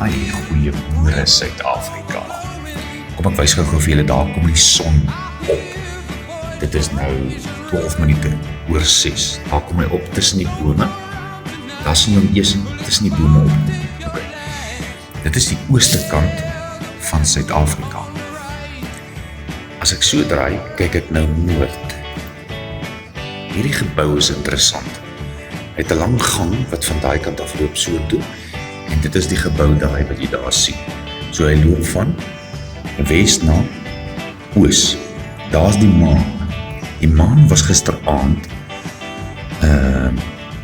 Ai, goeie môre Suid-Afrika. Kom ek wys gou vir julle, daar kom die son op. Dit is nou 12 minute oor 6. Daar kom hy op tussen die bome. Daar sien hom eers tussen die bome op. Okay. Dit is die ooste kant van Suid-Afrika. As ek so draai, kyk ek nou noord. Hierdie gebou is interessant. Hy het 'n lang gang wat van daai kant af loop so toe. En dit is die gebou daai wat jy daar sien. So hy loop van wes na oos. Daar's die maan. Die maan was gisteraand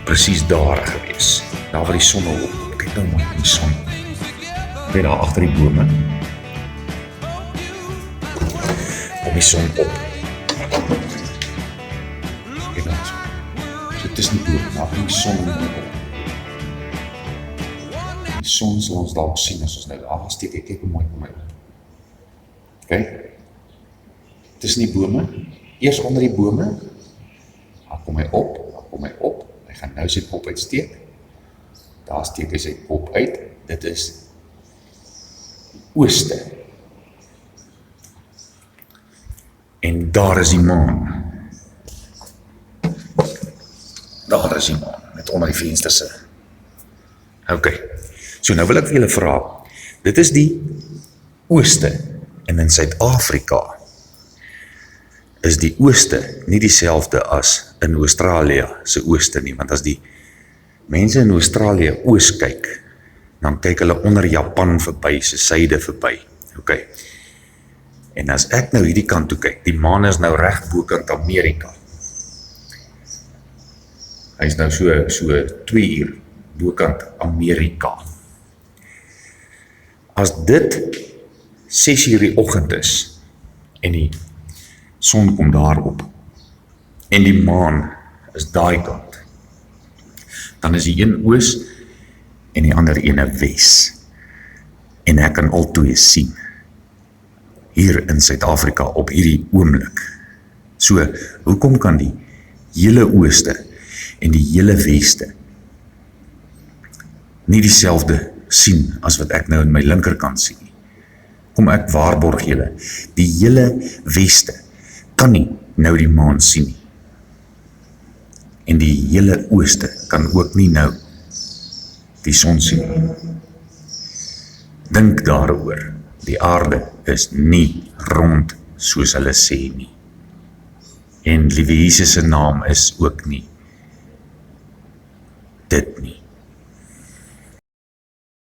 presies daar gewees. Daar waar die son op. Kyk nou maar die son. Weer daar agter die bome. Kom die son op. Kyk nou so. So tussen die bome, daar kom die son op. Die son sal ons dalk sien as ons nou afsteek. Kyk hoe mooi kom hy op. Okay. Tussen die bome, eers onder die bome, dan kom hy op, hy gaan nou sy kop uitsteek, daar steek hy sy kop uit, dit is die ooste, en daar is die maan, met onder die vensterse. Ok, so nou wil ek vir julle vra, dit is die ooste, en in Suid-Afrika is die ooste nie dieselfde as in Australië se ooste nie, want as die mense in Australië oos kyk, dan kyk hulle onder Japan verby, se suide verby. Ok. En as ek nou hierdie kant toe kyk, die maan is nou reg bokant Amerika. Hy is nou so 2 uur bokant Amerika. As dit 6 uur die oggend is, en die son kom daarop, en die maan is daai kant, dan is die een oos, en die ander ene wes, en ek kan al twee sien, hier in Suid-Afrika, op hierdie oomblik. So, hoekom kan die hele ooste, en die hele weste, nie dieselfde sien, as wat ek nou in my linkerkant sien? Kom ek waarborg julle, die hele weste kan nie nou die maan sien nie. En die hele ooste kan ook nie nou die son sien nie. Dink daaroor, die aarde is nie rond soos hulle sê nie. En liewe Jesus se naam is ook nie dit nie.